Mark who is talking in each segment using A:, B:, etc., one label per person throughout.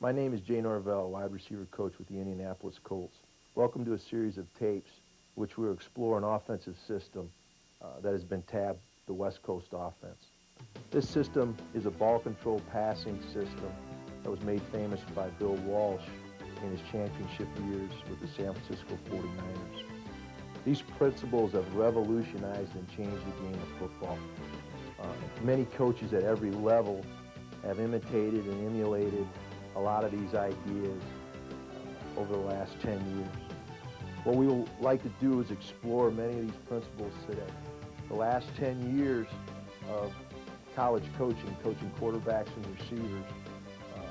A: My name is Jay Norvell, wide receiver coach with the Indianapolis Colts. Welcome to a series of tapes which will explore an offensive system that has been tabbed the West Coast offense. This system is a ball-controlled passing system that was made famous by Bill Walsh in his championship years with the San Francisco 49ers. These principles have revolutionized and changed the game of football. Many coaches at every level have imitated and emulated a lot of these ideas over the last 10 years. What we would like to do is explore many of these principles today. The last 10 years of college coaching quarterbacks and receivers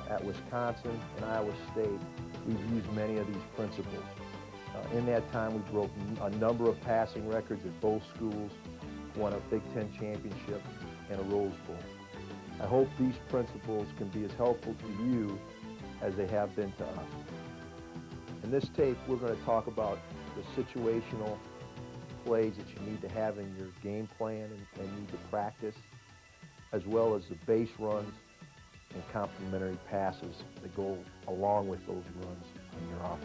A: at Wisconsin and Iowa State, we've used many of these principles. In that time, we broke a number of passing records at both schools, won a Big Ten championship and a Rose Bowl. I hope these principles can be as helpful to you as they have been to us. In this tape, we're going to talk about the situational plays that you need to have in your game plan and need to practice, as well as the base runs and complementary passes that go along with those runs in your offense.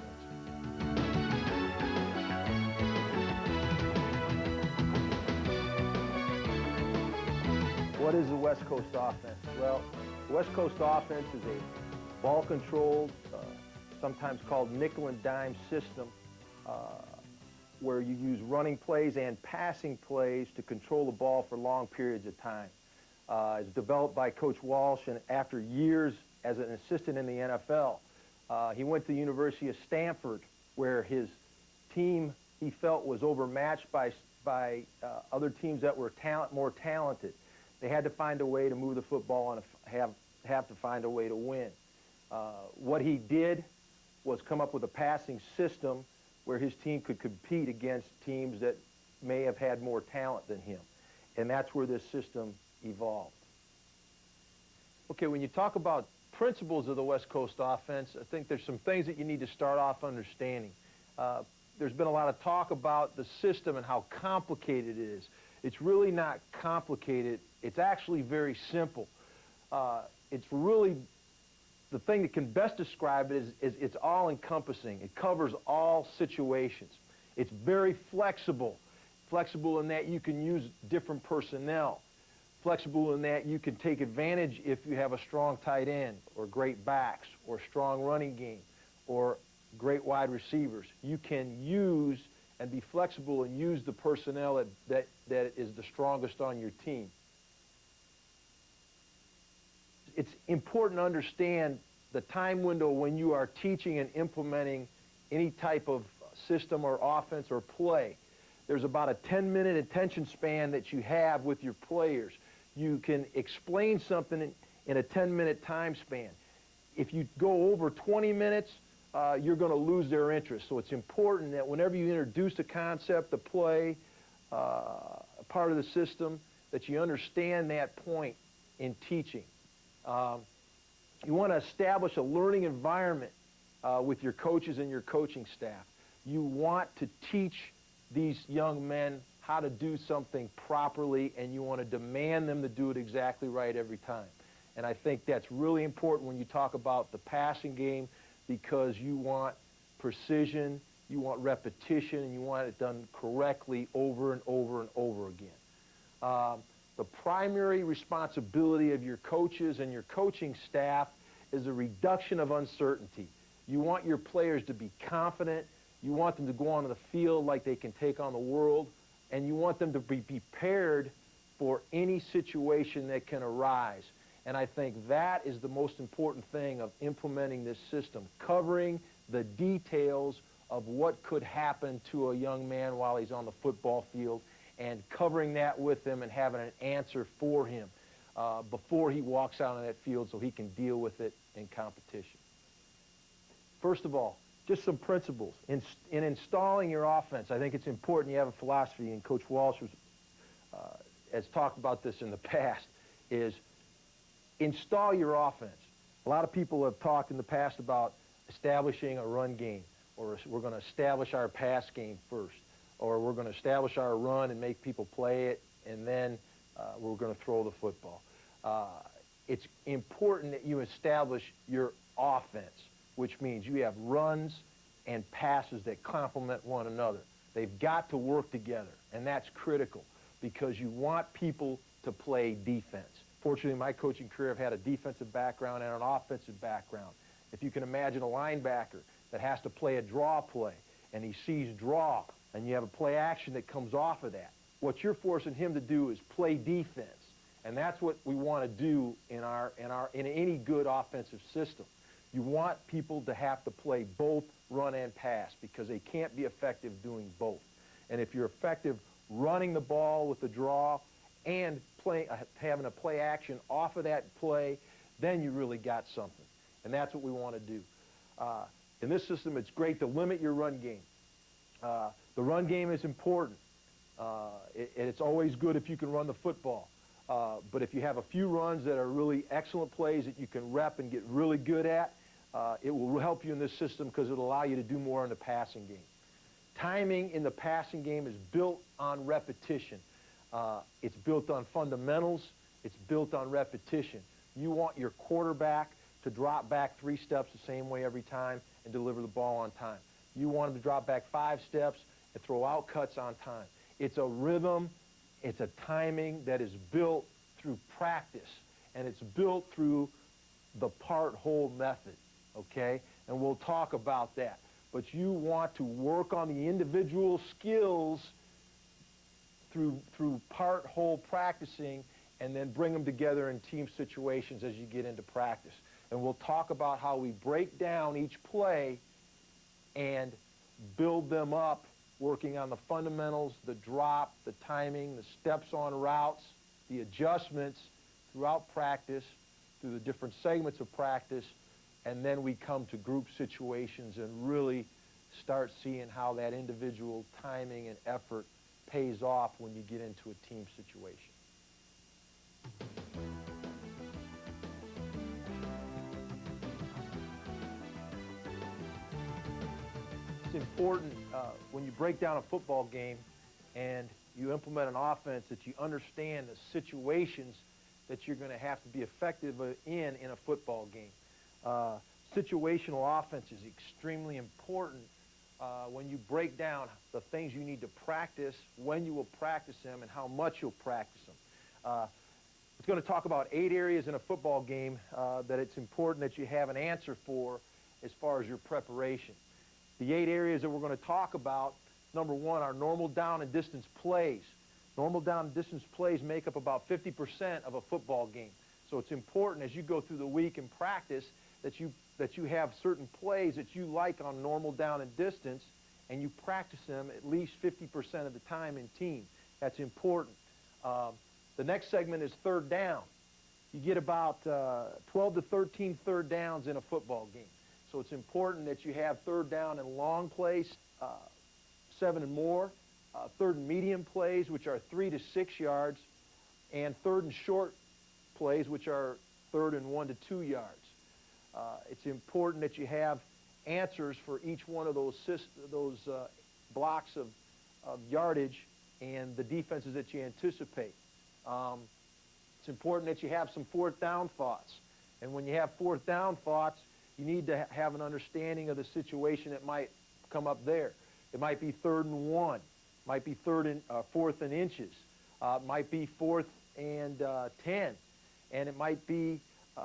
A: What is the West Coast offense? Well, the West Coast offense is a ball-controlled, sometimes called nickel and dime system, where you use running plays and passing plays to control the ball for long periods of time. It's developed by Coach Walsh, and after years as an assistant in the NFL, he went to the University of Stanford, where his team, he felt, was overmatched by other teams that were more talented. They had to find a way to move the football and have to find a way to win. What he did was come up with a passing system where his team could compete against teams that may have had more talent than him. And that's where this system evolved. Okay, when you talk about principles of the West Coast offense, I think there's some things that you need to start off understanding. There's been a lot of talk about the system and how complicated it is. It's really not complicated. It's actually very simple. It's really, the thing that can best describe it is it's all-encompassing. It covers all situations. It's very flexible. Flexible in that you can use different personnel. Flexible in that you can take advantage if you have a strong tight end or great backs or strong running game or great wide receivers. You can use and be flexible and use the personnel that is the strongest on your team. It's important to understand the time window when you are teaching and implementing any type of system or offense or play. There's about a 10-minute attention span that you have with your players. You can explain something in a 10-minute time span. If you go over 20 minutes, you're going to lose their interest. So it's important that whenever you introduce a concept, a play, a part of the system, that you understand that point in teaching. You want to establish a learning environment with your coaches and your coaching staff. You want to teach these young men how to do something properly, and you want to demand them to do it exactly right every time. And I think that's really important when you talk about the passing game, because you want precision, you want repetition, and you want it done correctly over and over and over again. The primary responsibility of your coaches and your coaching staff is a reduction of uncertainty. You want your players to be confident, you want them to go onto the field like they can take on the world, and you want them to be prepared for any situation that can arise. And I think that is the most important thing of implementing this system, covering the details of what could happen to a young man while he's on the football field, and covering that with him and having an answer for him before he walks out on that field so he can deal with it in competition. First of all, just some principles. In installing your offense, I think it's important you have a philosophy, and Coach Walsh has talked about this in the past, is install your offense. A lot of people have talked in the past about establishing a run game, or we're going to establish our pass game first, or we're going to establish our run and make people play it, and then we're going to throw the football. it's important that you establish your offense, which means you have runs and passes that complement one another. They've got to work together, and that's critical because you want people to play defense. Fortunately, in my coaching career, I've had a defensive background and an offensive background. If you can imagine a linebacker that has to play a draw play, and he sees draw, and you have a play action that comes off of that, what you're forcing him to do is play defense. And that's what we want to do in any good offensive system. You want people to have to play both run and pass because they can't be effective doing both. And if you're effective running the ball with the draw and having a play action off of that play, then you really got something. And that's what we want to do. In this system, it's great to limit your run game. The run game is important. It's always good if you can run the football. But if you have a few runs that are really excellent plays that you can rep and get really good at, it will help you in this system because it'll allow you to do more in the passing game. Timing in the passing game is built on repetition. It's built on fundamentals. It's built on repetition. You want your quarterback to drop back 3 steps the same way every time and deliver the ball on time. You want him to drop back 5 steps and throw out cuts on time. It's a rhythm. It's a timing that is built through practice, and it's built through the part-whole method, okay? And we'll talk about that. But you want to work on the individual skills through part-whole practicing and then bring them together in team situations as you get into practice. And we'll talk about how we break down each play and build them up, working on the fundamentals, the drop, the timing, the steps on routes, the adjustments throughout practice, through the different segments of practice, and then we come to group situations and really start seeing how that individual timing and effort pays off when you get into a team situation. It's important when you break down a football game and you implement an offense that you understand the situations that you're going to have to be effective in a football game. Situational offense is extremely important when you break down the things you need to practice, when you will practice them, and how much you'll practice them. It's going to talk about 8 areas in a football game that it's important that you have an answer for as far as your preparation. The 8 areas that we're going to talk about, number 1, are normal down and distance plays. Normal down and distance plays make up about 50% of a football game. So it's important as you go through the week and practice that you have certain plays that you like on normal down and distance, and you practice them at least 50% of the time in team. That's important. The next segment is third down. You get about 12 to 13 third downs in a football game. So it's important that you have third down and long plays, 7 and more, third and medium plays, which are 3 to 6 yards, and third and short plays, which are third and 1 to 2 yards. It's important that you have answers for each one of those blocks of yardage and the defenses that you anticipate. It's important that you have some fourth down thoughts. And when you have fourth down thoughts, you need to have an understanding of the situation that might come up there. It might be 3rd and 1, might be 4th and inches, might be 4th and 10, and it might be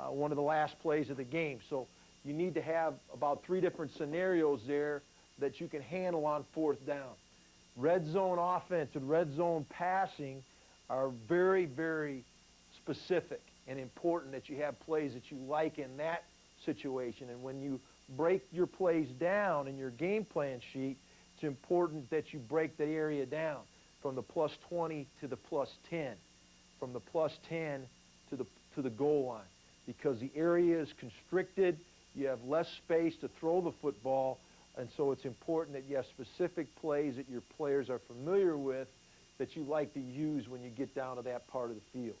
A: one of the last plays of the game. So you need to have about 3 different scenarios there that you can handle on 4th down. Red zone offense and red zone passing are very, very specific and important that you have plays that you like in that situation. And when you break your plays down in your game plan sheet, it's important that you break the area down from the plus 20 to the plus 10, from the plus 10 to the goal line, because the area is constricted, you have less space to throw the football, and so it's important that you have specific plays that your players are familiar with that you like to use when you get down to that part of the field.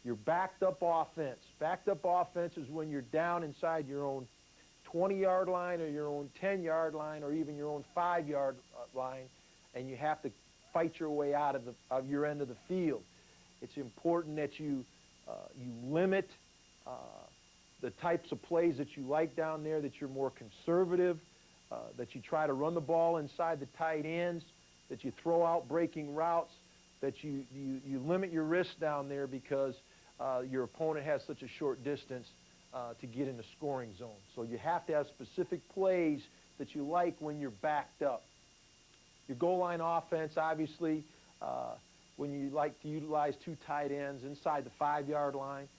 A: Your backed up offense. Backed up offense is when you're down inside your own 20-yard line or your own 10-yard line or even your own 5-yard line, and you have to fight your way out of your end of the field. It's important that you limit the types of plays that you like down there, that you're more conservative, that you try to run the ball inside the tight ends, that you throw out breaking routes, that you limit your risk down there because your opponent has such a short distance to get in the scoring zone. So you have to have specific plays that you like when you're backed up. Your goal line offense, obviously, when you like to utilize two tight ends inside the 5-yard line,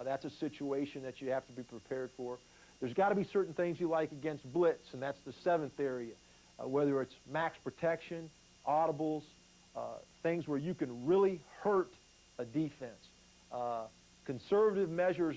A: that's a situation that you have to be prepared for. There's got to be certain things you like against blitz, and that's the 7th area, whether it's max protection, audibles, things where you can really hurt a defense. Conservative measures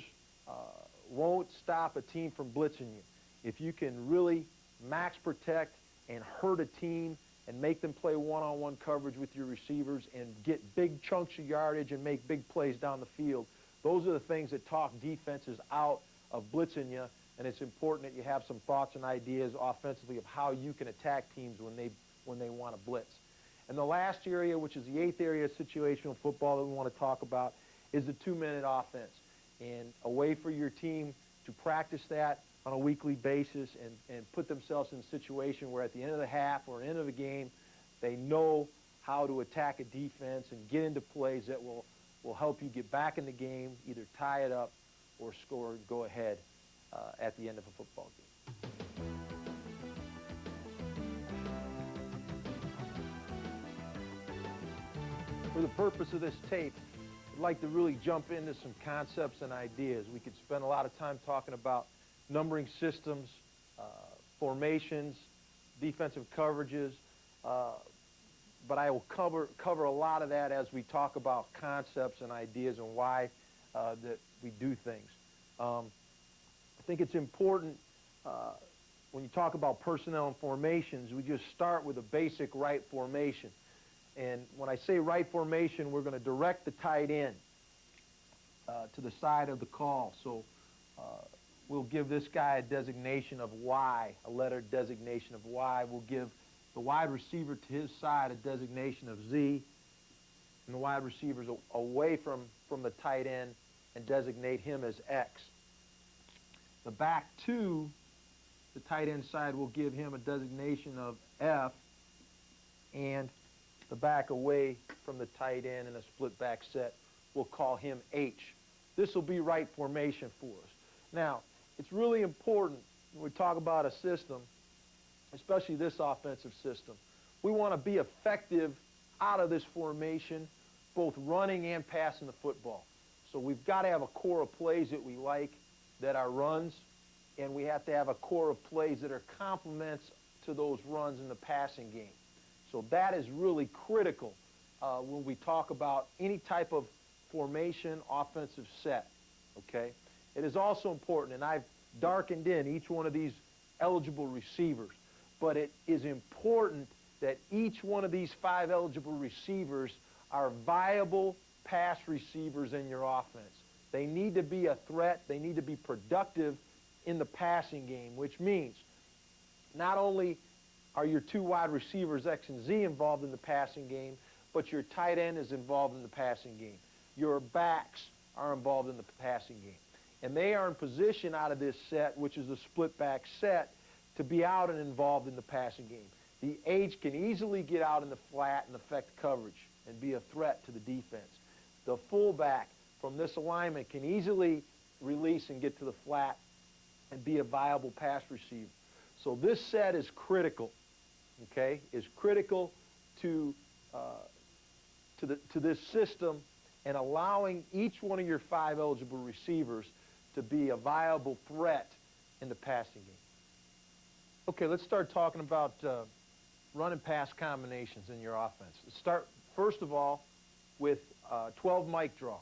A: won't stop a team from blitzing you. If you can really max protect and hurt a team and make them play one-on-one coverage with your receivers and get big chunks of yardage and make big plays down the field, those are the things that talk defenses out of blitzing you, and it's important that you have some thoughts and ideas offensively of how you can attack teams when they want to blitz. And the last area, which is the 8th area of situational football that we want to talk about, is the 2-minute offense. And a way for your team to practice that on a weekly basis and put themselves in a situation where at the end of the half or end of the game, they know how to attack a defense and get into plays that will help you get back in the game, either tie it up or score and go ahead at the end of a football game. For the purpose of this tape, I'd like to really jump into some concepts and ideas. We could spend a lot of time talking about numbering systems, formations, defensive coverages, but I will cover a lot of that as we talk about concepts and ideas and why that we do things. I think it's important when you talk about personnel and formations, we just start with a basic right formation. And when I say right formation, we're going to direct the tight end to the side of the call. So we'll give this guy a designation of Y, a letter designation of Y. We'll give the wide receiver to his side a designation of Z, and the wide receivers away from the tight end and designate him as X. The back to the tight end side will give him a designation of F, and the back away from the tight end in a split back set, we'll call him H. This will be right formation for us. Now, it's really important when we talk about a system, especially this offensive system. We want to be effective out of this formation, both running and passing the football. So we've got to have a core of plays that we like that are runs, and we have to have a core of plays that are complements to those runs in the passing game. So that is really critical when we talk about any type of formation offensive set, okay? It is also important, and I've darkened in each one of these eligible receivers, but it is important that each one of these 5 eligible receivers are viable pass receivers in your offense. They need to be a threat. They need to be productive in the passing game, which means not only are your 2 wide receivers, X and Z, involved in the passing game, but your tight end is involved in the passing game. Your backs are involved in the passing game. And they are in position out of this set, which is a split back set, to be out and involved in the passing game. The H can easily get out in the flat and affect coverage and be a threat to the defense. The fullback from this alignment can easily release and get to the flat and be a viable pass receiver. So this set is critical, okay? Is critical to this system and allowing each one of your 5 eligible receivers to be a viable threat in the passing game. Okay, let's start talking about run and pass combinations in your offense. Let's start, first of all, with 12 mic draw.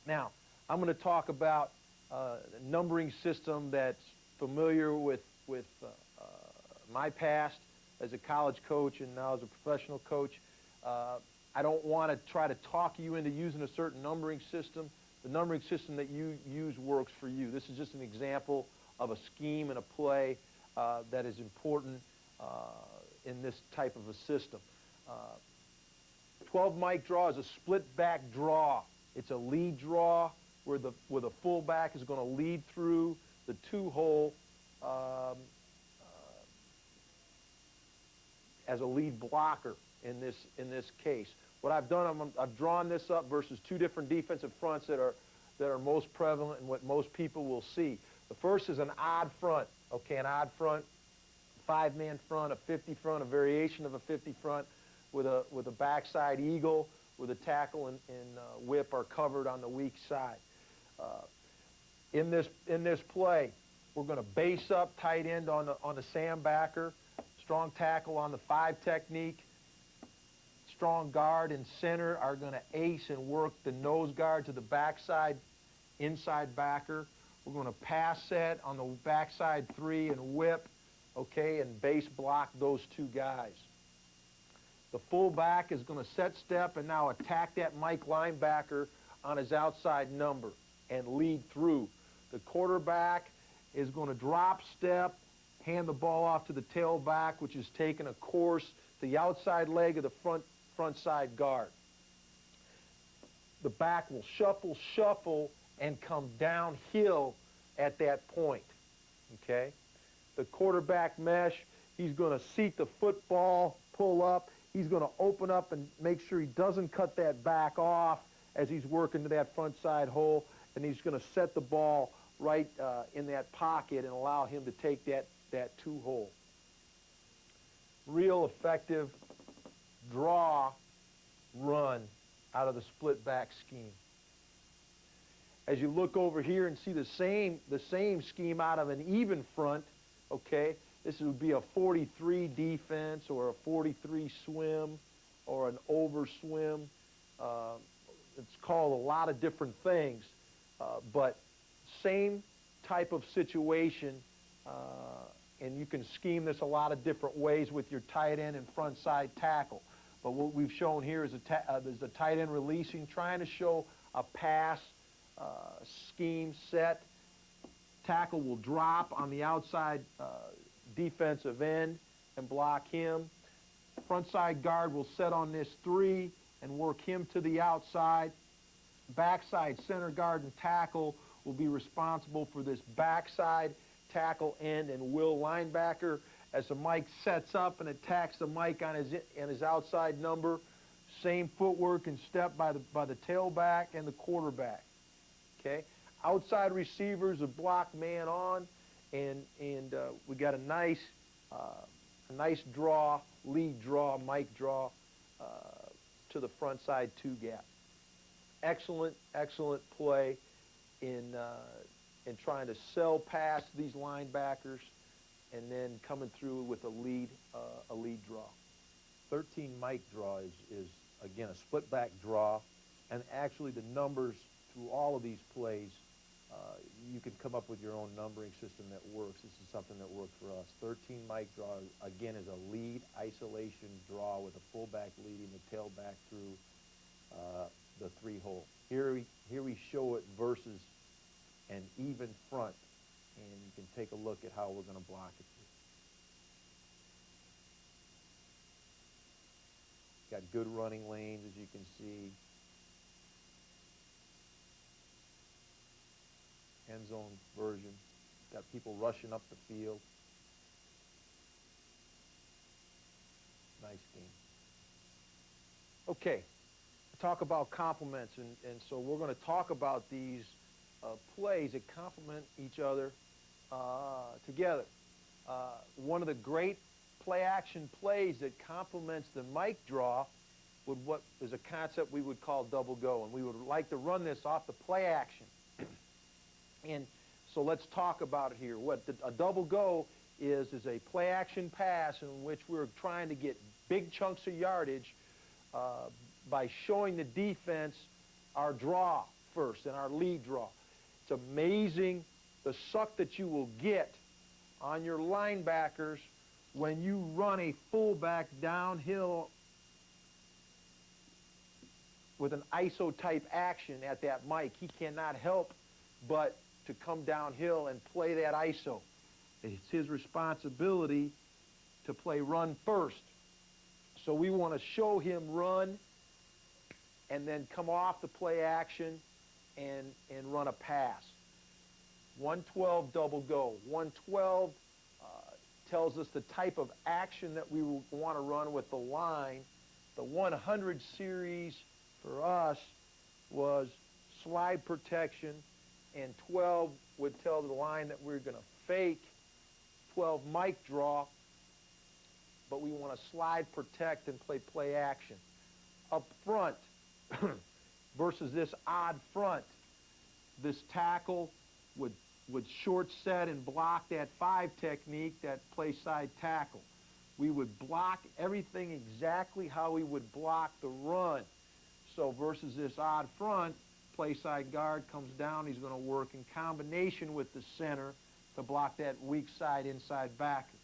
A: Now, I'm going to talk about a numbering system that's familiar with my past as a college coach and now as a professional coach. I don't want to try to talk you into using a certain numbering system. The numbering system that you use works for you. This is just an example of a scheme and a play that is important in this type of a system. 12 mic draw is a split back draw. It's a lead draw where the fullback is going to lead through the two-hole as a lead blocker in this case. What I've done, I've drawn this up versus two different defensive fronts that are most prevalent and what most people will see. The first is an odd front, okay, an odd front, 5-man front, a 50 front, a variation of a 50 front with a backside eagle where the tackle and whip are covered on the weak side. In this play, we're going to base up tight end on the Sam backer, strong tackle on the 5 technique. Strong guard and center are going to ace and work the nose guard to the backside inside backer. We're going to pass set on the backside 3 and whip, okay, and base block those two guys. The fullback is going to set step and now attack that Mike linebacker on his outside number and lead through. The quarterback is going to drop step, hand the ball off to the tailback, which is taking a course to the outside leg of the front side guard. The back will shuffle, and come downhill at that point, okay? The quarterback mesh, he's going to seat the football, pull up. He's going to open up and make sure he doesn't cut that back off as he's working to that front side hole, and he's going to set the ball right in that pocket and allow him to take that two-hole. Real effective draw run out of the split back scheme. As you look over here and see the same scheme out of an even front, okay, this would be a 43 defense or a 43 swim or an over swim. It's called a lot of different things, but same type of situation, and you can scheme this a lot of different ways with your tight end and front side tackle. But what we've shown here is the tight end releasing, trying to show a pass scheme set. Tackle will drop on the outside defensive end and block him. Front side guard will set on this 3 and work him to the outside. Backside center guard and tackle will be responsible for this backside tackle end and will linebacker. As the Mike sets up and attacks the Mike on his outside number, same footwork and step by the tailback and the quarterback. Okay, outside receivers are block man on, and we got a nice draw, lead draw, Mike draw to the front side 2 gap. Excellent play in trying to sell past these linebackers and then coming through with a lead draw. 13 Mike draw is again a split back draw, and actually the numbers through all of these plays, you can come up with your own numbering system that works. This is something that worked for us. 13 Mike draw again is a lead isolation draw with a fullback leading the tailback through the 3-hole. Here we show it versus an even front, and you can take a look at how we're going to block it. Got good running lanes, as you can see. End zone version. Got people rushing up the field. Nice game. Okay, talk about complements, and so we're going to talk about these plays that complement each other together. One of the great play-action plays that complements the Mike draw would what is a concept we would call double go, and we would like to run this off the play action. And so let's talk about it here. What a double go is a play-action pass in which we're trying to get big chunks of yardage by showing the defense our draw first and our lead draw. It's amazing the suck that you will get on your linebackers when you run a fullback downhill with an ISO-type action at that Mike. He cannot help but to come downhill and play that ISO. It's his responsibility to play run first. So we want to show him run and then come off the play action and run a pass. 112 double go. 112 tells us the type of action that we want to run with the line. The 100 series for us was slide protection, and 12 would tell the line that we're going to fake 12 mic draw, but we want to slide protect and play action. Up front versus this odd front, this tackle would short set and block that 5 technique, that play side tackle. We would block everything exactly how we would block the run. So versus this odd front, play side guard comes down, he's going to work in combination with the center to block that weak side inside backer.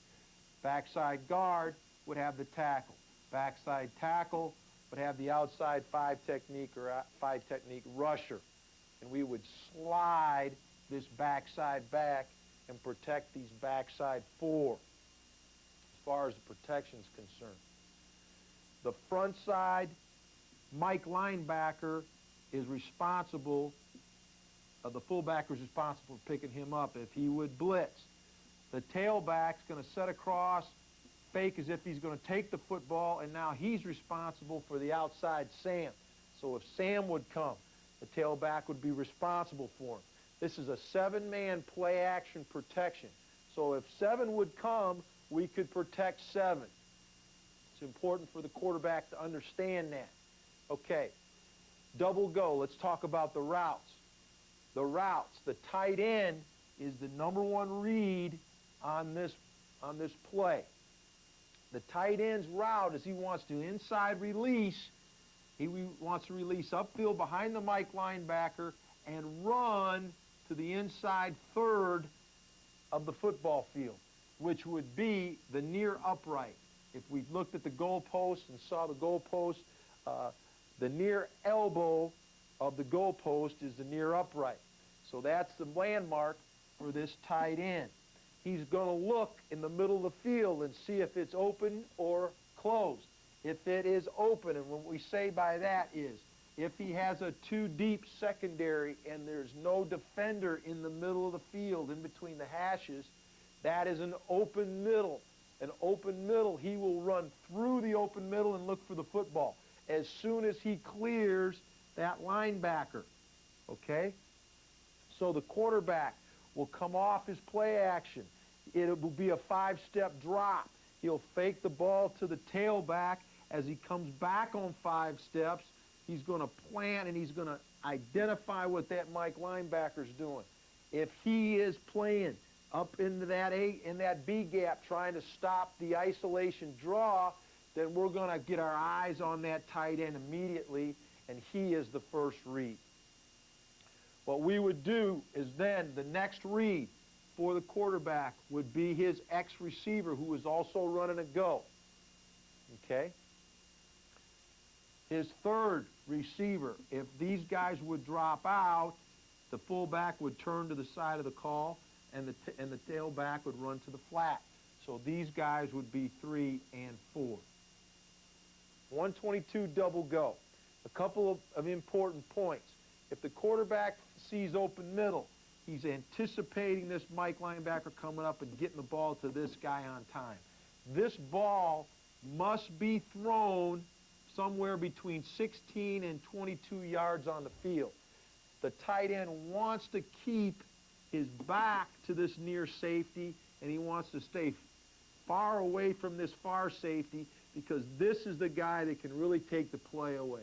A: Backside guard would have the tackle. Backside tackle would have the outside 5 technique or 5 technique rusher. And we would slide this backside back and protect these backside 4 as far as the protection is concerned. The front side, Mike linebacker is responsible, the fullbacker is responsible for picking him up if he would blitz. The tailback's going to set across, fake as if he's going to take the football, and now he's responsible for the outside Sam. So if Sam would come, the tailback would be responsible for him. This is a 7-man play action protection. So if 7 would come, we could protect 7. It's important for the quarterback to understand that. Okay, double go. Let's talk about the routes. The routes, the tight end is the #1 read on this play. The tight end's route is he wants to inside release. He wants to release upfield behind the Mike linebacker and run to the inside 1/3 of the football field, which would be the near upright. If we looked at the goalpost and saw the goalpost, the near elbow of the goalpost is the near upright. So that's the landmark for this tight end. He's going to look in the middle of the field and see if it's open or closed. If it is open, and what we say by that is, if he has a too deep secondary and there's no defender in the middle of the field, in between the hashes, that is an open middle. An open middle, he will run through the open middle and look for the football as soon as he clears that linebacker, okay? So the quarterback will come off his play action. It will be a 5-step drop. He'll fake the ball to the tailback. As he comes back on 5 steps, he's going to plant and he's going to identify what that Mike linebacker's doing. If he is playing up into that A in that B gap trying to stop the isolation draw, then we're going to get our eyes on that tight end immediately, and he is the first read. What we would do is then the next read for the quarterback would be his ex-receiver who is also running a go. Okay? His third receiver, if these guys would drop out, the fullback would turn to the side of the call, and the tailback would run to the flat. So these guys would be 3 and 4. 122 double go. A couple of important points. If the quarterback sees open middle, he's anticipating this Mike linebacker coming up and getting the ball to this guy on time. This ball must be thrown somewhere between 16 and 22 yards on the field. The tight end wants to keep his back to this near safety, and he wants to stay far away from this far safety because this is the guy that can really take the play away.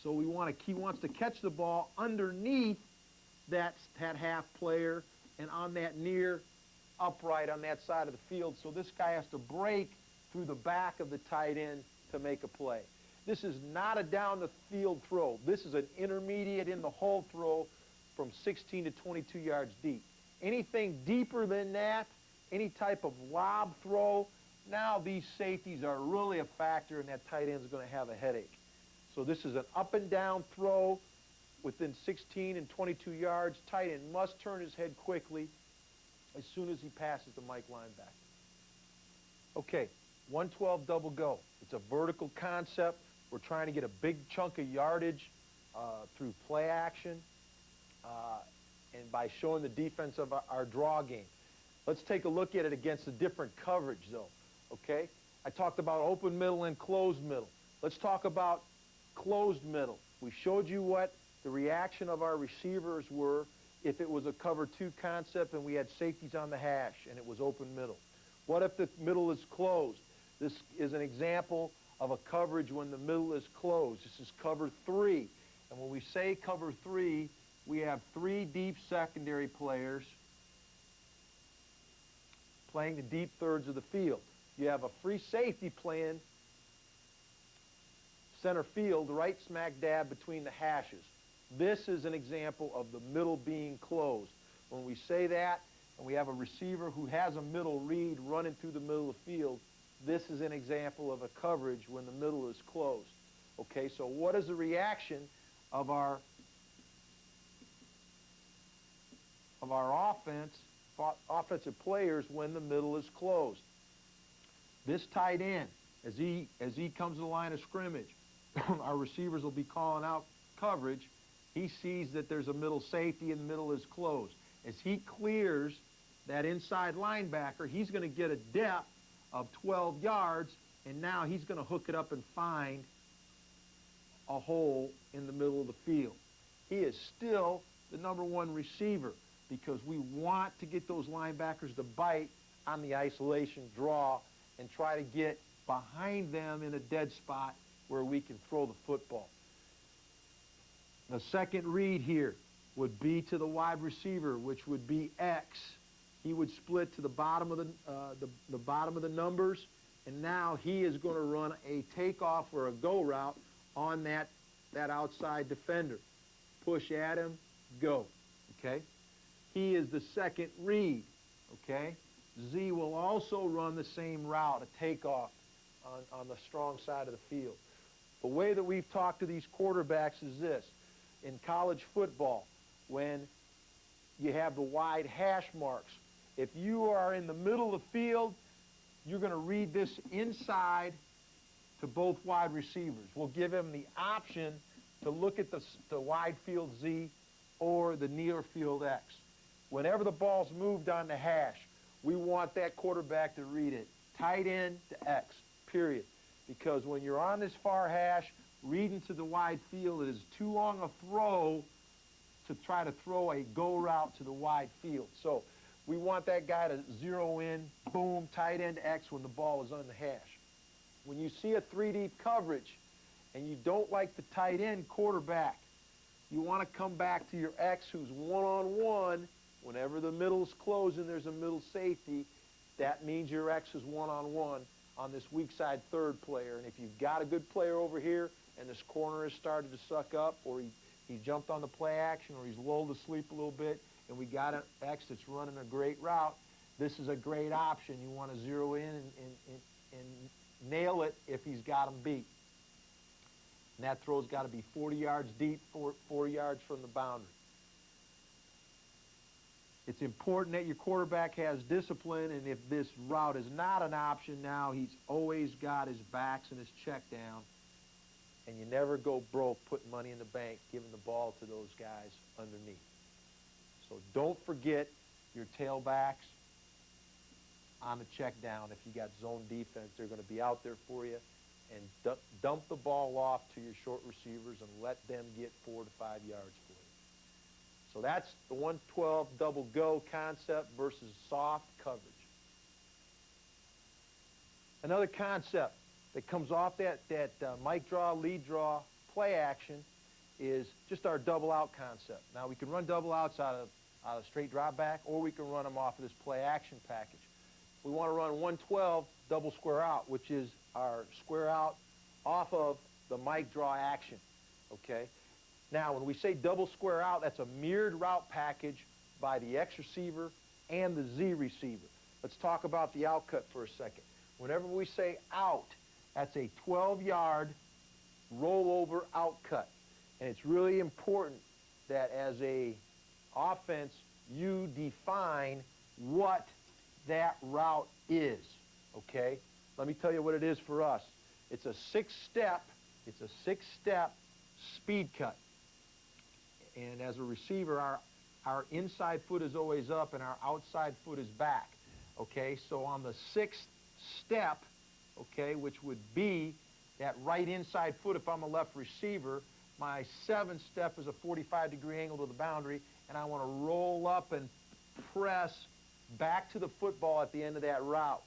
A: So he wants to catch the ball underneath that half player and on that near upright on that side of the field. So this guy has to break through the back of the tight end to make a play. This is not a down the field throw. This is an intermediate in the hole throw from 16 to 22 yards deep. Anything deeper than that, any type of lob throw, now these safeties are really a factor, and that tight end is going to have a headache. So this is an up and down throw within 16 and 22 yards. Tight end must turn his head quickly as soon as he passes the Mike linebacker. Okay, 112 double go. It's a vertical concept. We're trying to get a big chunk of yardage through play action, and by showing the defense of our draw game. Let's take a look at it against a different coverage, though, okay? I talked about open middle and closed middle. Let's talk about closed middle. We showed you what the reaction of our receivers were if it was a cover 2 concept and we had safeties on the hash and it was open middle. What if the middle is closed? This is an example of a coverage when the middle is closed. This is cover 3. And when we say cover 3, we have 3 deep secondary players playing the deep thirds of the field. You have a free safety playing center field right smack dab between the hashes. This is an example of the middle being closed. When we say that and we have a receiver who has a middle read running through the middle of the field, this is an example of a coverage when the middle is closed. Okay, so what is the reaction of our offensive players when the middle is closed? This tight end, as he comes to the line of scrimmage, our receivers will be calling out coverage. He sees that there's a middle safety and the middle is closed. As he clears that inside linebacker, he's going to get a depth of 12 yards, and now he's going to hook it up and find a hole in the middle of the field. He is still the #1 receiver because we want to get those linebackers to bite on the isolation draw and try to get behind them in a dead spot where we can throw the football. The second read here would be to the wide receiver, which would be X. He would split to the bottom of the bottom of the numbers, and now he is going to run a takeoff or a go route on that outside defender. Push at him, go. Okay? He is the second read. Okay? Z will also run the same route, a takeoff on the strong side of the field. The way that we've talked to these quarterbacks is this. In college football, when you have the wide hash marks, if you are in the middle of the field, you're going to read this inside to both wide receivers. We'll give him the option to look at the wide field Z or the near field X. Whenever the ball's moved on the hash, we want that quarterback to read it tight end to X, period. Because when you're on this far hash, reading to the wide field, it is too long a throw to try to throw a go route to the wide field. So we want that guy to zero in, boom, tight end X when the ball is on the hash. When you see a 3-deep coverage and you don't like the tight end quarterback, you want to come back to your X who's one-on-one. Whenever the middle's closed and there's a middle safety, that means your X is one-on-one on this weak side third player. And if you've got a good player over here and this corner has started to suck up, or he jumped on the play action, or he's lulled to sleep a little bit, and we got an X that's running a great route, this is a great option. You want to zero in and nail it if he's got him beat. And that throw's got to be 40 yards deep, 4 yards from the boundary. It's important that your quarterback has discipline, and if this route is not an option now, he's always got his backs and his check down, and you never go broke putting money in the bank giving the ball to those guys underneath. So don't forget your tailbacks on the check down. If you got zone defense, they're going to be out there for you, and dump the ball off to your short receivers and let them get 4 to 5 yards for you. So that's the 112 double go concept versus soft coverage. Another concept that comes off that Mike draw, lead draw, play action is just our double out concept. Now we can run double outs out of straight drop back, or we can run them off of this play action package. We want to run 112 double square out, which is our square out off of the Mike draw action, okay? Now, when we say double square out, that's a mirrored route package by the X receiver and the Z receiver. Let's talk about the out cut for a second. Whenever we say out, that's a 12-yard rollover out cut. And it's really important that as a offense, you define what that route is, okay? Let me tell you what it is for us. It's a six-step speed cut. And as a receiver, our inside foot is always up and our outside foot is back. Okay, so on the sixth step, okay, which would be that right inside foot if I'm a left receiver, my seventh step is a 45-degree angle to the boundary, and I want to roll up and press back to the football at the end of that route.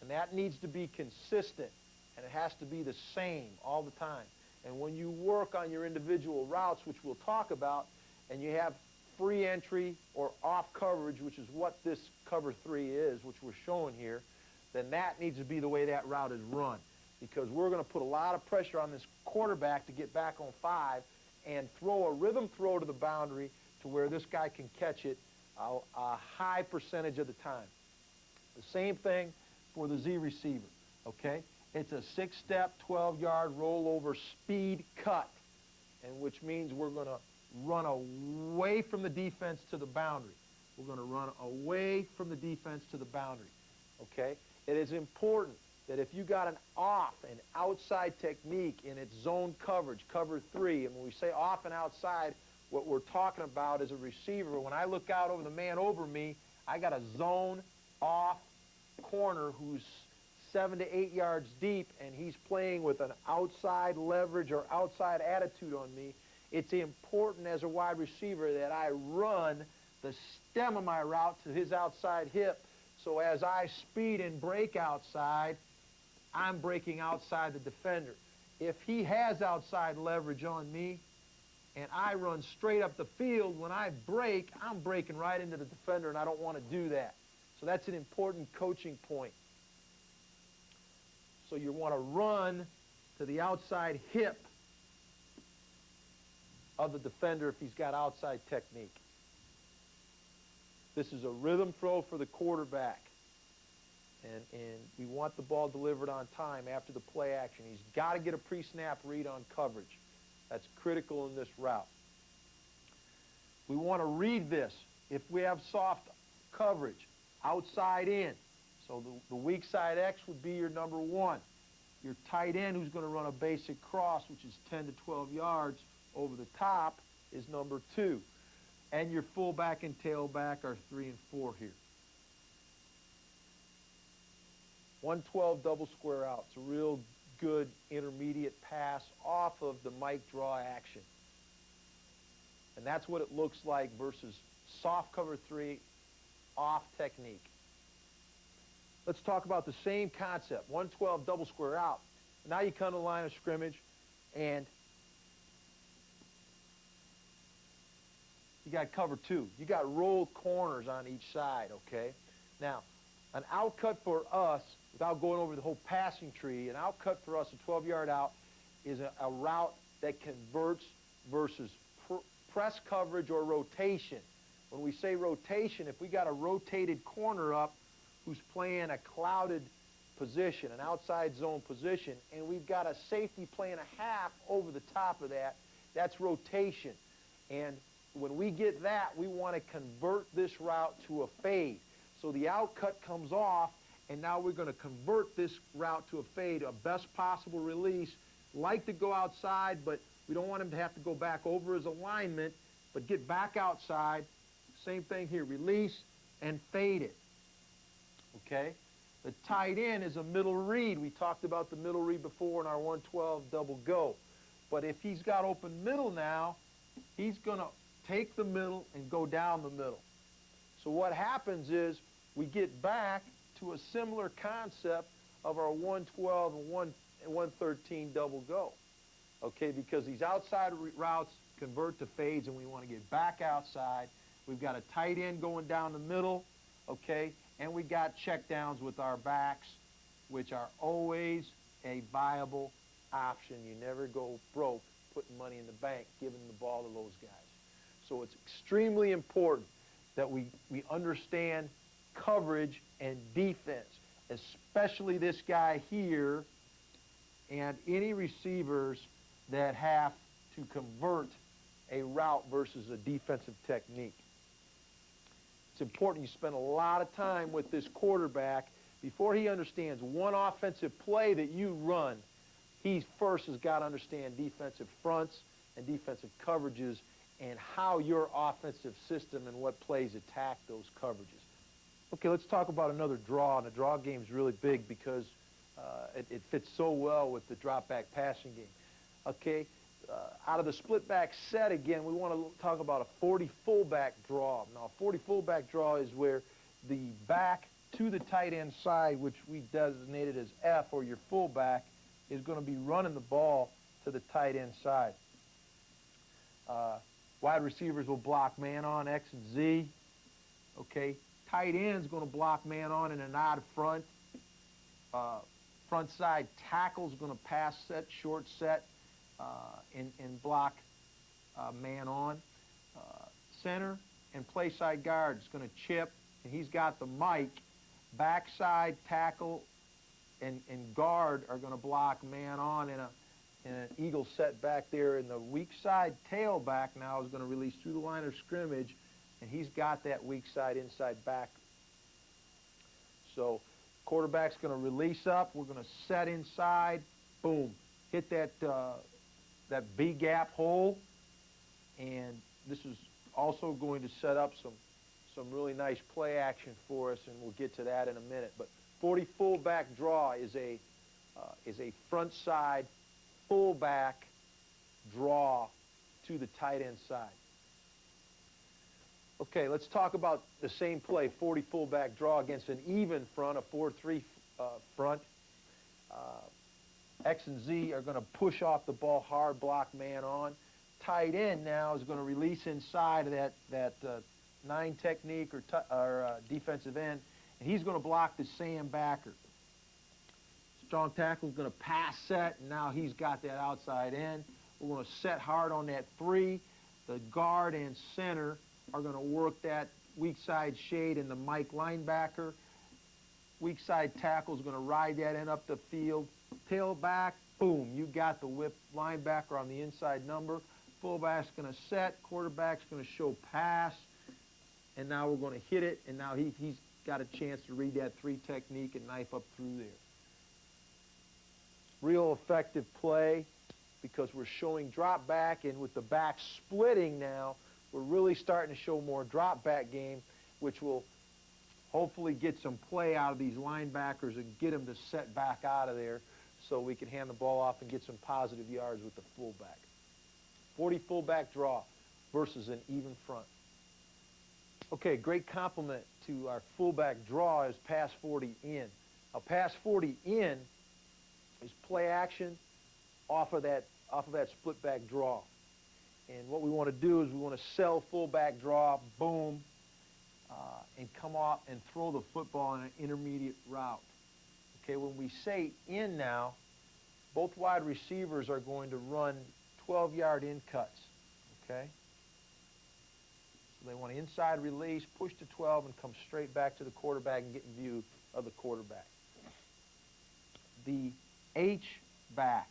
A: And that needs to be consistent, and it has to be the same all the time. And when you work on your individual routes, which we'll talk about, and you have free entry or off coverage, which is what this cover 3 is, which we're showing here, then that needs to be the way that route is run. Because we're going to put a lot of pressure on this quarterback to get back on 5 and throw a rhythm throw to the boundary to where this guy can catch it a high percentage of the time. The same thing for the Z receiver, okay? It's a 6-step, 12-yard rollover speed cut, and which means we're going to run away from the defense to the boundary. We're going to run away from the defense to the boundary, okay? It is important that if you got an off and outside technique in its zone coverage, cover 3, and when we say off and outside, what we're talking about is a receiver. When I look out over the man over me, I got a zone off corner who's 7 to 8 yards deep, and he's playing with an outside leverage or outside attitude on me. It's important as a wide receiver that I run the stem of my route to his outside hip, so as I speed and break outside, I'm breaking outside the defender. If he has outside leverage on me and I run straight up the field, when I break, I'm breaking right into the defender, and I don't want to do that. So that's an important coaching point. So you want to run to the outside hip of the defender if he's got outside technique. This is a rhythm throw for the quarterback. And we want the ball delivered on time after the play action. He's got to get a pre-snap read on coverage. That's critical in this route. We want to read this. If we have soft coverage, outside in. So the weak side X would be your number 1. Your tight end who's going to run a basic cross, which is 10 to 12 yards over the top, is number 2. And your fullback and tailback are 3 and 4 here. 112 double square out. It's a real good intermediate pass off of the Mike draw action. And that's what it looks like versus soft cover 3 off technique. Let's talk about the same concept. 112 double square out. Now you come to the line of scrimmage and you got cover 2. You got rolled corners on each side, okay? Now, an out cut for us, without going over the whole passing tree, an out cut for us, a 12-yard out, is a route that converts versus press coverage or rotation. When we say rotation, if we got a rotated corner up who's playing a clouded position, an outside zone position, and we've got a safety playing a half over the top of that, that's rotation. And when we get that, we want to convert this route to a fade. So the out cut comes off, and now we're going to convert this route to a fade, a best possible release. Like to go outside, but we don't want him to have to go back over his alignment, but get back outside. Same thing here, release and fade it, okay? The tight end is a middle read. We talked about the middle read before in our 112 double go. But if he's got open middle now, he's going to take the middle and go down the middle. So what happens is we get back to a similar concept of our 112 and 113 double go, okay, because these outside routes convert to fades, and we want to get back outside. We've got a tight end going down the middle, okay, and we got check downs with our backs, which are always a viable option. You never go broke putting money in the bank, giving the ball to those guys. So it's extremely important that we understand coverage and defense, especially this guy here and any receivers that have to convert a route versus a defensive technique. It's important you spend a lot of time with this quarterback before he understands one offensive play that you run. He first has got to understand defensive fronts and defensive coverages and how your offensive system and what plays attack those coverages. Okay, let's talk about another draw, and the draw game is really big because it fits so well with the drop-back passing game. Okay, out of the split-back set, again, we want to talk about a 40 fullback draw. Now, a 40 fullback draw is where the back to the tight end side, which we designated as F, or your fullback, is going to be running the ball to the tight end side. Wide receivers will block man on, X and Z. Okay, tight end's going to block man on in an odd front. Front side tackle's going to pass set, short set, and block man on. Center and play side guard is going to chip, and he's got the mic. Backside tackle and guard are going to block man on in an eagle set back there, and the weak side tailback now is going to release through the line of scrimmage, and he's got that weak side inside back. So quarterback's going to release up. We're going to set inside. Boom. Hit that B gap hole, and this is also going to set up some really nice play action for us, and we'll get to that in a minute. But 40 fullback draw is a front side fullback draw to the tight end side. Okay, let's talk about the same play, 40 fullback draw against an even front, a 4-3 front. X and Z are going to push off the ball hard, block man on. Tight end now is going to release inside of that 9 technique or defensive end, and he's going to block the Sam backer. Strong tackle is going to pass set, and now he's got that outside end. We're going to set hard on that 3. The guard and center are going to work that weak side shade in the Mike linebacker. Weak side tackle is going to ride that end up the field. Tailback, boom, you got the whip linebacker on the inside number. Fullback's going to set, quarterback's going to show pass, and now we're going to hit it, and now he's got a chance to read that 3 technique and knife up through there. Real effective play because we're showing drop back, and with the back splitting now, we're really starting to show more drop back game, which will hopefully get some play out of these linebackers and get them to set back out of there so we can hand the ball off and get some positive yards with the fullback. 40 fullback draw versus an even front. Okay, great compliment to our fullback draw is pass 40 in. Now, pass 40 in is play action off of that split back draw. And what we want to do is we want to sell fullback draw, boom, and come off and throw the football in an intermediate route. Okay, when we say in now, both wide receivers are going to run 12-yard in cuts. Okay? So they want to inside release, push to 12, and come straight back to the quarterback and get in view of the quarterback. The H-back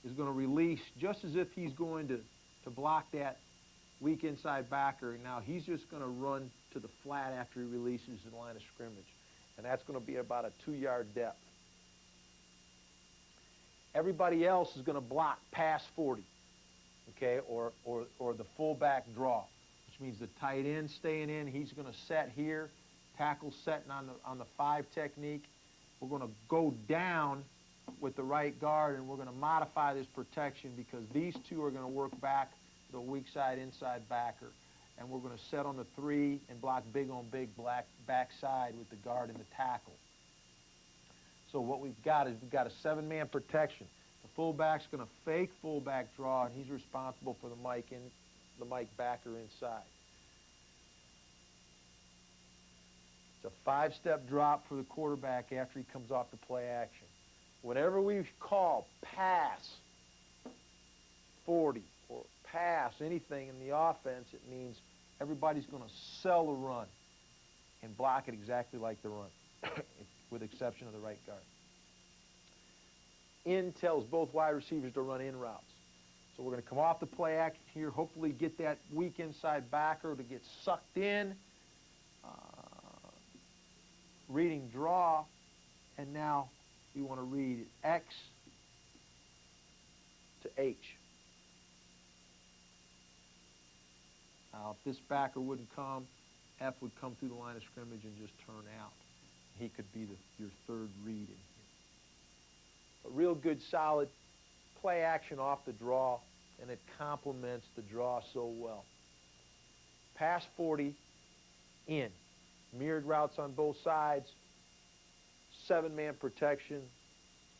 A: is going to release just as if he's going to block that weak inside backer. Now he's just going to run to the flat after he releases the line of scrimmage. And that's going to be about a 2-yard depth. Everybody else is going to block past 40, okay, or the fullback draw, which means the tight end staying in. He's going to set here, tackle setting on the 5 technique. We're going to go down with the right guard, and we're going to modify this protection because these two are going to work back the weak side inside backer. And we're going to set on the 3 and block big on big backside with the guard and the tackle. So what we've got is we've got a 7-man protection. The fullback's going to fake fullback draw, and he's responsible for the Mike backer inside. It's a 5-step drop for the quarterback after he comes off the play action. Whenever we call pass 40 or pass anything in the offense, it means everybody's going to sell the run and block it exactly like the run, with exception of the right guard. In tells both wide receivers to run in routes. So we're going to come off the play action here, hopefully get that weak inside backer to get sucked in, reading draw, and now we want to read X to H. Now, if this backer wouldn't come, F would come through the line of scrimmage and just turn out. He could be your third read in here. A real good, solid play action off the draw, and it complements the draw so well. Pass 40, in. Mirrored routes on both sides, 7-man protection,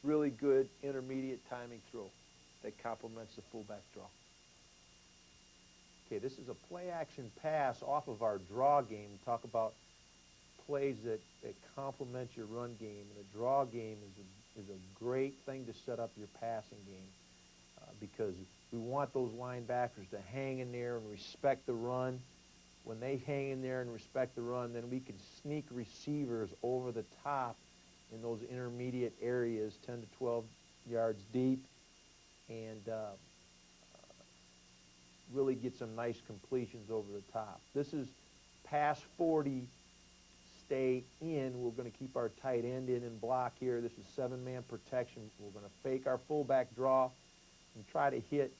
A: really good intermediate timing throw that complements the fullback draw. Okay, this is a play action pass off of our draw game. We talk about plays that complement your run game, and a draw game is a great thing to set up your passing game because we want those linebackers to hang in there and respect the run. When they hang in there and respect the run, then we can sneak receivers over the top in those intermediate areas, 10 to 12 yards deep, and really get some nice completions over the top. This is pass 40, stay in. We're going to keep our tight end in and block here. This is 7-man protection. We're going to fake our fullback draw and try to hit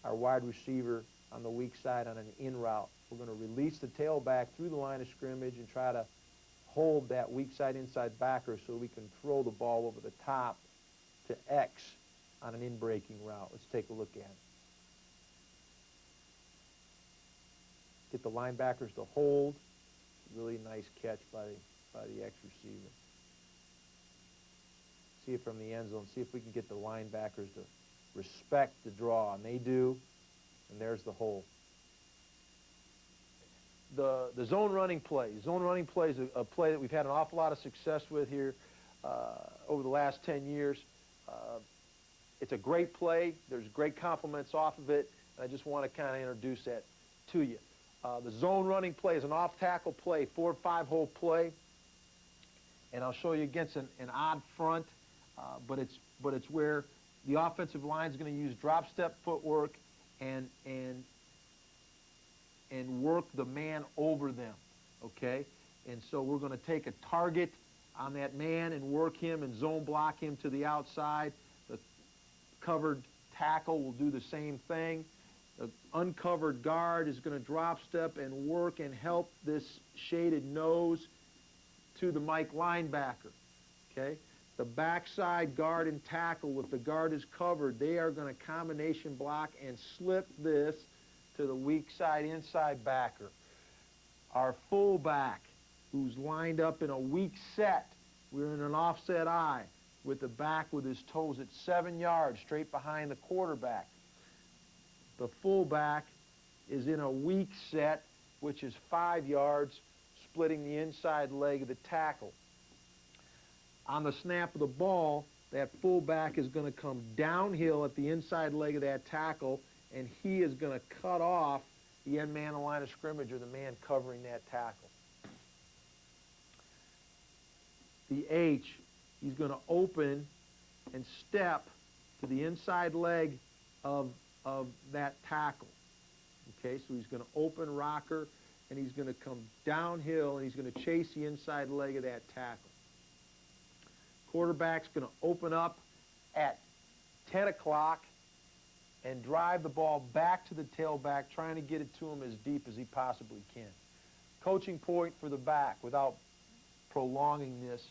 A: our wide receiver on the weak side on an in route. We're going to release the tailback through the line of scrimmage and try to hold that weak side inside backer so we can throw the ball over the top to X on an in-breaking route. Let's take a look at it. Get the linebackers to hold. Really nice catch by the X receiver. See it from the end zone. See if we can get the linebackers to respect the draw, and they do, and there's the hole. The zone running play. Zone running play is a play that we've had an awful lot of success with here over the last 10 years. It's a great play. There's great compliments off of it. I just want to kind of introduce that to you. The zone running play is an off-tackle play, 4 or 5 hole play, and I'll show you against an odd front, but it's where the offensive line is going to use drop step footwork and work the man over them, okay? And so we're going to take a target on that man and work him and zone block him to the outside. The covered tackle will do the same thing. The uncovered guard is going to drop step and work and help this shaded nose to the Mike linebacker, okay? The backside guard and tackle, if the guard is covered, they are going to combination block and slip this to the weak side inside backer. Our fullback, who's lined up in a weak set, we're in an offset eye with the back with his toes at 7 yards straight behind the quarterback. The fullback is in a weak set, which is 5 yards, splitting the inside leg of the tackle. On the snap of the ball, that fullback is going to come downhill at the inside leg of that tackle, and he is going to cut off the end man of the line of scrimmage or the man covering that tackle. The H, he's going to open and step to the inside leg of that tackle. Okay, so he's going to open rocker, and he's going to come downhill, and he's going to chase the inside leg of that tackle. Quarterback's going to open up at 10 o'clock and drive the ball back to the tailback, trying to get it to him as deep as he possibly can. Coaching point for the back, without prolonging this,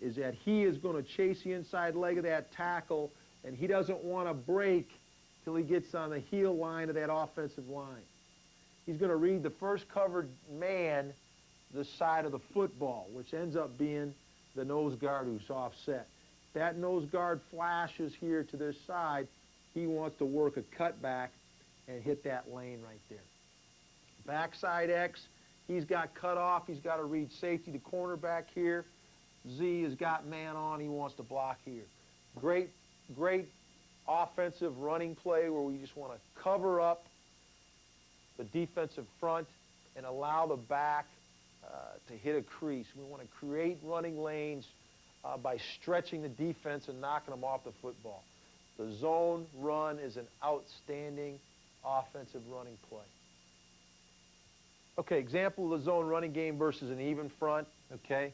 A: is that he is going to chase the inside leg of that tackle, and he doesn't want to break till he gets on the heel line of that offensive line. He's going to read the first covered man the side of the football, which ends up being the nose guard who's offset. That nose guard flashes here to this side. He wants to work a cutback and hit that lane right there. Backside X, he's got cut off. He's got to read safety to cornerback here. Z has got man on. He wants to block here. Great offensive running play where we just want to cover up the defensive front and allow the back to hit a crease. We want to create running lanes by stretching the defense and knocking them off the football. The zone run is an outstanding offensive running play. Okay, example of the zone running game versus an even front, okay?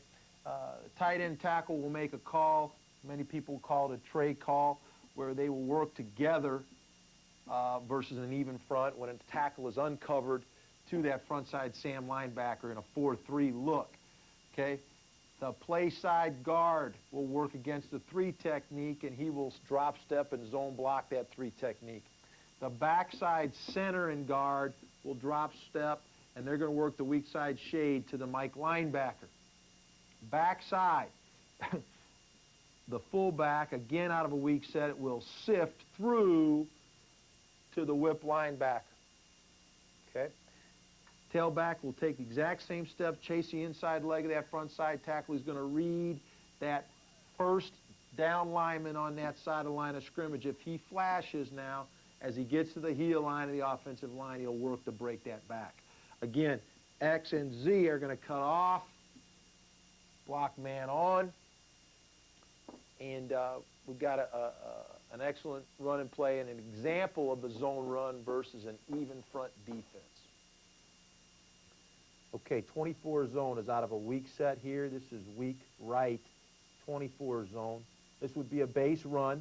A: Tight end tackle will make a call. Many people call it a tray call, where they will work together versus an even front when a tackle is uncovered to that front side Sam linebacker in a 4-3 look, okay? The play side guard will work against the 3 technique, and he will drop step and zone block that 3 technique. The backside center and guard will drop step, and they're going to work the weak side shade to the Mike linebacker. Backside, the fullback, again out of a weak set, will sift through to the whip linebacker. Okay? Tailback will take the exact same step, chase the inside leg of that front side tackle. He's going to read that first down lineman on that side of the line of scrimmage. If he flashes now, as he gets to the heel line of the offensive line, he'll work to break that back. Again, X and Z are going to cut off, block man on, and we've got an excellent run and play and an example of the zone run versus an even front defense. Okay, 24 zone is out of a weak set here. This is weak right, 24 zone. This would be a base run,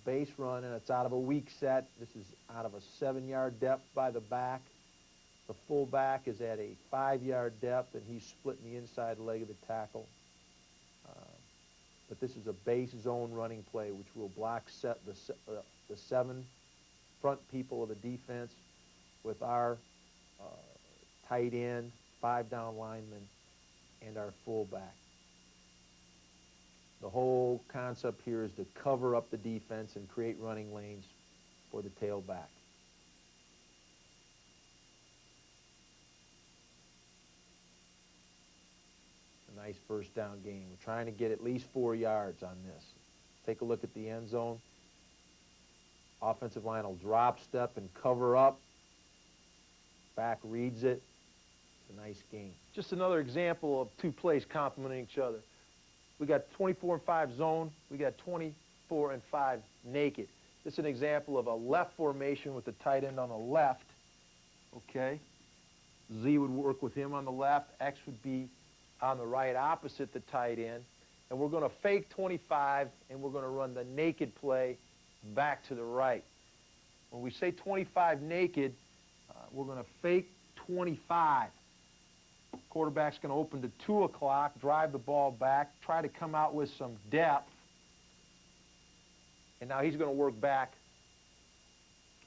A: and it's out of a weak set. This is out of a 7-yard depth by the back. The fullback is at a 5-yard depth, and he's splitting the inside leg of the tackle. But this is a base zone running play, which will block set the 7 front people of the defense with our tight end, 5-down lineman, and our fullback. The whole concept here is to cover up the defense and create running lanes for the tailback. A nice first down gain. We're trying to get at least 4 yards on this. Take a look at the end zone. Offensive line will drop step and cover up. Back reads it. It's a nice gain. Just another example of 2 plays complementing each other. We got 24 and 5 zone. We got 24 and 5 naked. This is an example of a left formation with the tight end on the left. Okay. Z would work with him on the left. X would be on the right opposite the tight end. And we're going to fake 25, and we're going to run the naked play back to the right. When we say 25 naked, we're going to fake 25. Quarterback's going to open to 2 o'clock, drive the ball back, try to come out with some depth. And now he's going to work back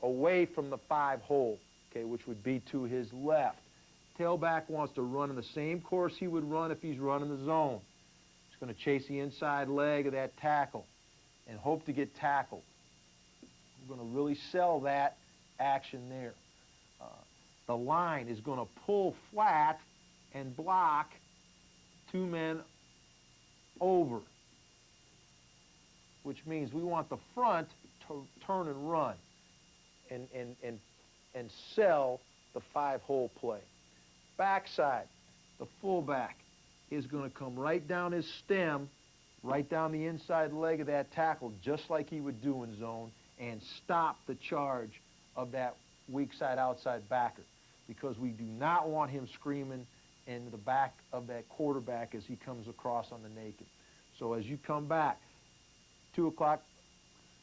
A: away from the 5 hole, okay, which would be to his left. Tailback wants to run in the same course he would run if he's running the zone. He's going to chase the inside leg of that tackle and hope to get tackled. We're going to really sell that action there. The line is going to pull flat and block 2 men over, which means we want the front to turn and run and sell the 5-hole play. Backside, the fullback is going to come right down his stem, right down the inside leg of that tackle, just like he would do in zone, and stop the charge of that weak side outside backer, because we do not want him screaming in the back of that quarterback as he comes across on the naked. So as you come back, 2 o'clock,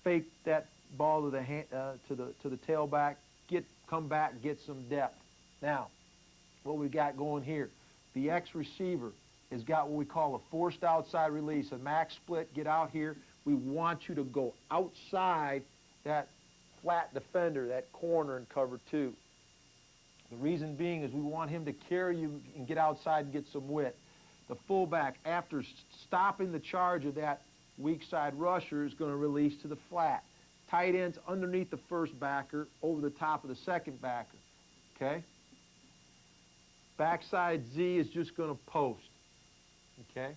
A: fake that ball to the tailback, come back, get some depth. Now, what we got going here, the X receiver has got what we call a forced outside release, a max split. Get out here. We want you to go outside that flat defender, that corner in cover 2. The reason being is we want him to carry you and get outside and get some width. The fullback, after stopping the charge of that weak side rusher, is going to release to the flat. Tight ends underneath the first backer, over the top of the second backer. Okay? Backside Z is just going to post. Okay?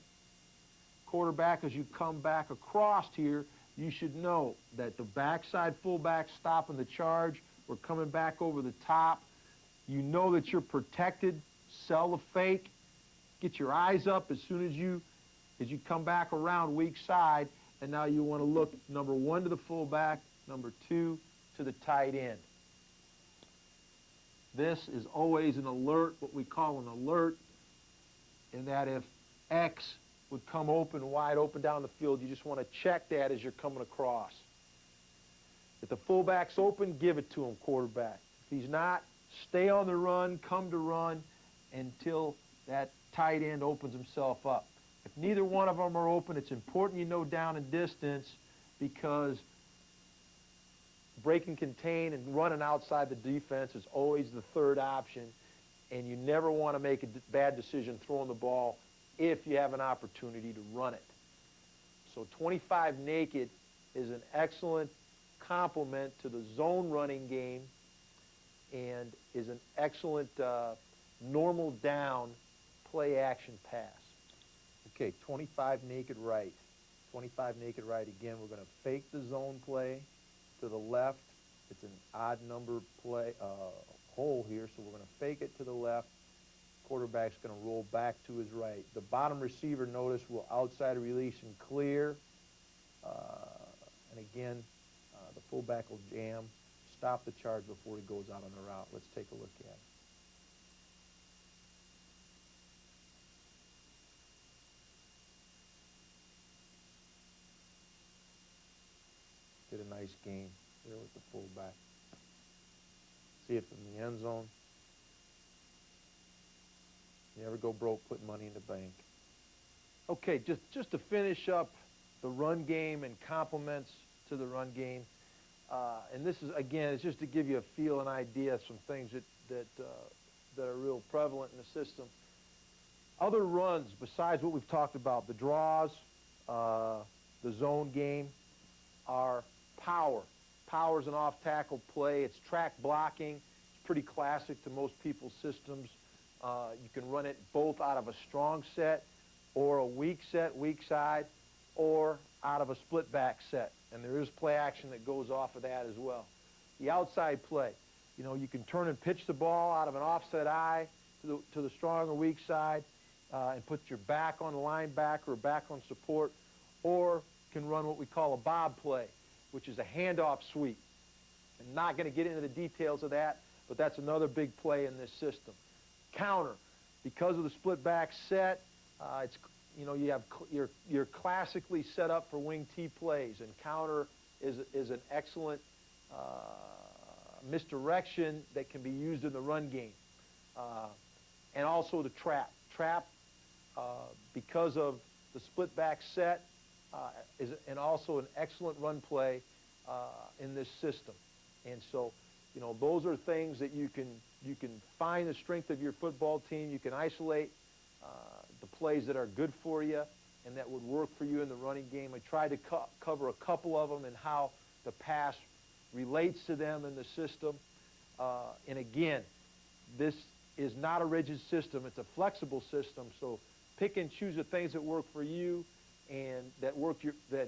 A: Quarterback, as you come back across here, you should know that the backside fullback stopping the charge. We're coming back over the top. You know that you're protected. Sell the fake. Get your eyes up as soon as you come back around weak side. And now you want to look, number 1 to the fullback, number 2 to the tight end. This is always an alert, what we call an alert, in that if X would come open, wide open down the field, you just want to check that as you're coming across. If the fullback's open, give it to him, quarterback. If he's not, stay on the run, come to run until that tight end opens himself up. If neither one of them are open, it's important you know down and distance, because break and contain and running outside the defense is always the third option, and you never want to make a bad decision throwing the ball if you have an opportunity to run it. So 25 naked is an excellent complement to the zone running game and is an excellent normal down play action pass. Okay, 25 naked right. 25 naked right. Again, we're going to fake the zone play to the left. It's an odd number play hole here, so we're going to fake it to the left. Quarterback's going to roll back to his right. The bottom receiver, notice, will outside release and clear. And again, the fullback will jam, stop the charge before he goes out on the route. Let's take a look at it. Did a nice game there with the fullback. See it from the end zone. You never go broke putting money in the bank. Okay, just to finish up the run game and compliments to the run game. And this is, again, it's just to give you a feel and idea of some things that are real prevalent in the system. Other runs, besides what we've talked about, the draws, the zone game, are power. Power is an off-tackle play. It's track blocking. It's pretty classic to most people's systems. You can run it both out of a strong set or a weak set, weak side, or out of a split back set. And there is play action that goes off of that as well. The outside play, you know, you can turn and pitch the ball out of an offset eye to the strong or weak side and put your back on the linebacker or back on support, or can run what we call a bob play, which is a handoff sweep. I'm not going to get into the details of that, but that's another big play in this system. Counter, because of the split back set, it's, you know, you have you're classically set up for wing T plays, and counter is an excellent misdirection that can be used in the run game. And also the trap. Trap, because of the split back set, is also an excellent run play in this system. And so, you know, those are things that you can find the strength of your football team. You can isolate the plays that are good for you and that would work for you in the running game. I tried to cover a couple of them and how the pass relates to them in the system. And again, this is not a rigid system. It's a flexible system. So pick and choose the things that work for you and that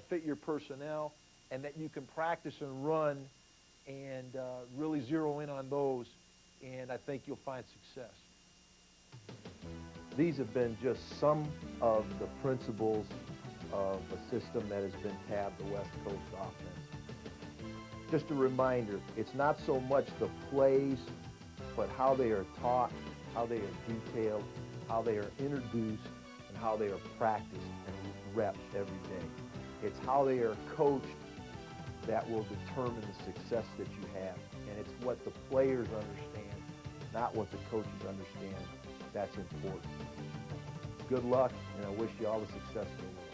A: fit your personnel, and that you can practice and run and really zero in on those, and I think you'll find success. These have been just some of the principles of a system that has been tabbed the West Coast offense. Just a reminder, it's not so much the plays, but how they are taught, how they are detailed, how they are introduced, and how they are practiced and repped every day. It's how they are coached that will determine the success that you have. And it's what the players understand, not what the coaches understand. That's important. Good luck, and I wish you all the success in the world.